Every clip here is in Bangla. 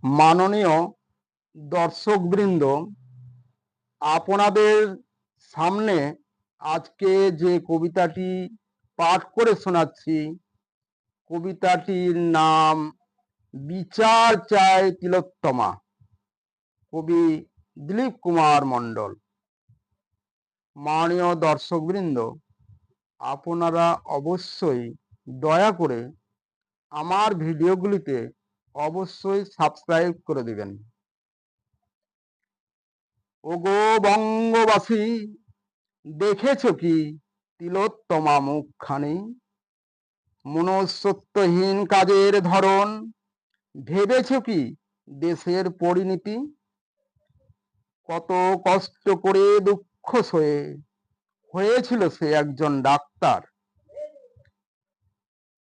মাননীয় দর্শকবৃন্দ, আপনাদের সামনে আজকে যে কবিতাটি পাঠ করে শোনাচ্ছি, কবিতাটির নাম বিচার চায় তিলোত্তমা, কবি দিলীপ কুমার মণ্ডল। মাননীয় দর্শকবৃন্দ, আপনারা অবশ্যই দয়া করে আমার ভিডিওগুলিতে অবশ্যই সাবস্ক্রাইব করে দিবেন। ওগো বঙ্গবাসী, দেখেছ কি তিলোত্তমা মুখখানি? মনুষ্যত্বহীন কাজের ধরন, ভেবেছ কি দেশের পরিণতি? কত কষ্ট করে দুঃখ সয়ে হয়েছিল সে একজন ডাক্তার।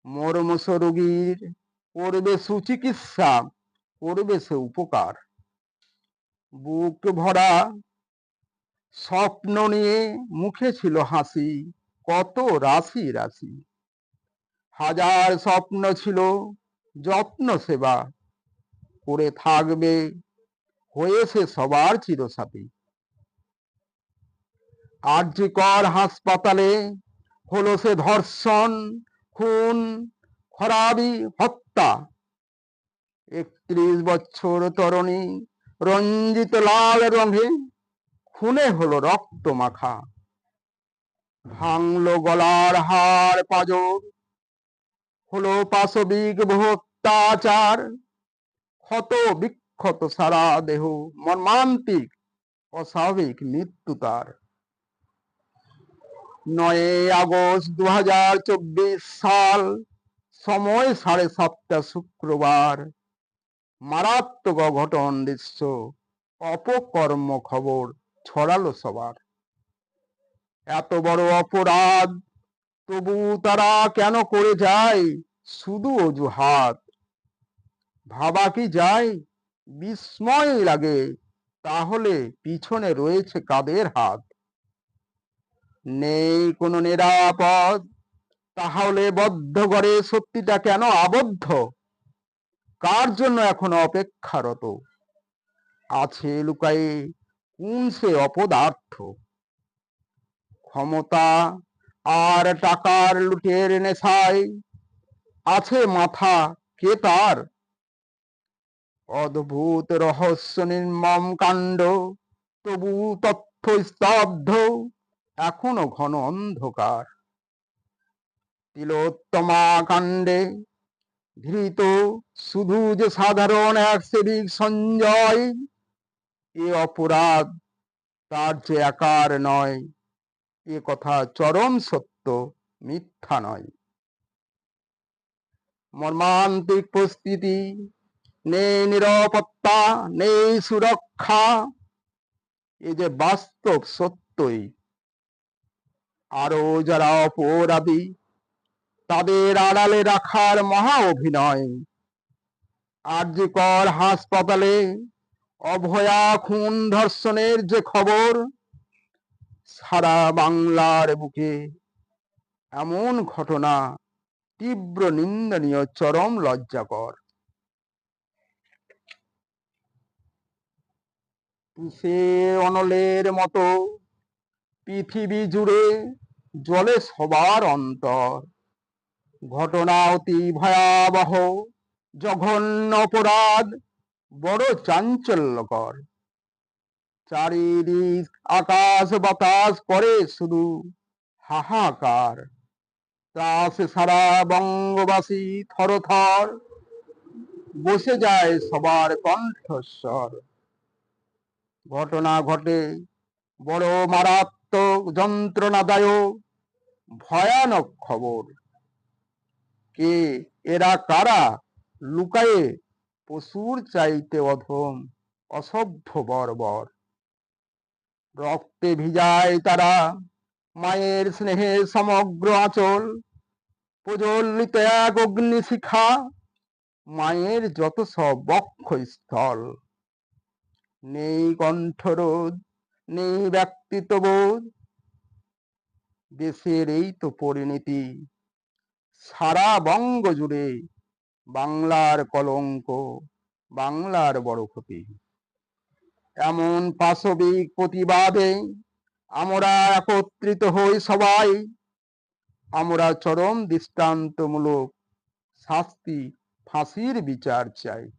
মর্মস রোগীর করবে সুচিকিৎসা, করবে সে উপকার। বুক ভরা স্বপ্ন নিয়ে মুখে ছিল হাসি, কত রাশি রাশি। হাজার স্বপ্ন ছিল যত্ন সেবা করে থাকবে, হয়েছে সবার চিরসাথী। আরজিকর হাসপাতালে হলো সে ধর্ষণ, খুন, খরাবি, হত্যা। 31 বছর তরুণী রঞ্জিত লাল রঙে খুনে হলো রক্ত মাখা। ভাঙলো গলার হাড় পাঁজর, হলো পাশবিক অত্যাচার। ক্ষত বিক্ষত সারা দেহ, মর্মান্তিক অস্বাভাবিক মৃত্যু তার। 9 আগস্ট 2024 সাল, সময় 7:30 শুক্রবার। মারাত্মক অঘটন দৃশ্য, অপকর্ম খবর ছড়ালো সবার। এত বড় অপরাধ তবু তারা কেন করে যায় শুধু অজুহাত? ভাবা কি যায়, বিস্ময় লাগে, তাহলে পিছনে রয়েছে কাদের হাত? নেই কোনো নিরাপদ, তাহলে বদ্ধ ঘরে সত্যিটা কেন আবদ্ধ? কার জন্য এখনো অপেক্ষারত আছে লুকায়ে কোন সে অপদার্থ? ক্ষমতা আর টাকার লুটের নেশায় আছে মাথা কে তার? অদ্ভুত রহস্য নির্মম কাণ্ড, তবু তথ্য স্তব্ধ, এখনো ঘন অন্ধকার। তিলোত্তমা কাণ্ডে ধৃত শুধু যে সাধারণ এক সেবিক সঞ্জয়, এ অপরাধ তার যে একার নয়, এ কথা চরম সত্য, মিথ্যা নয়। মর্মান্তিক পরিস্থিতি, নেই নিরাপত্তা, নেই সুরক্ষা, এ যে বাস্তব সত্যই। আরো যারা অপরাধী তাদের আড়ালে রাখার মহা অভিনয়। আরজিকর হাসপাতালে অভয়া খুন ধর্ষণের যে খবর, সারা বাংলার বুকে এমন ঘটনা তীব্র নিন্দনীয়, চরম লজ্জাকর। সে অনলের মতো পৃথিবী জুড়ে জলে সবার অন্তর। ঘটনা অতি ভয়াবহ, জঘন্য অপরাধ, বড় চাঞ্চল্যকর। চারিদিক আকাশ বাতাস করে শুধু হাহাকার। ত্রাসে সারা বঙ্গবাসী থরথর, বসে যায় সবার কণ্ঠস্বর। ঘটনা ঘটে বড় মারাত্মক, যন্ত্রণাদায়ক, ভয়ানক খবর। কে এরা, কারা লুকায়ে পশুর চাইতে অধম, অসভ্য বর্বর। রক্তে ভিজায় তারা মায়ের স্নেহের সমগ্র আঁচল, প্রজ্বলিত এক অগ্নিশিখা, মায়ের যত সব বক্ষস্থল। নেই কণ্ঠরোধ, নেই ব্যক্তিত্ববোধ, দেশের এই তো পরিণতি। সারা বঙ্গ জুড়ে বাংলার কলঙ্ক, বাংলার বড় ক্ষতি। এমন পাশবিক প্রতিবাদে আমরা একত্রিত হই সবাই, আমরা চরম দৃষ্টান্তমূলক শাস্তি, ফাঁসির বিচার চাই।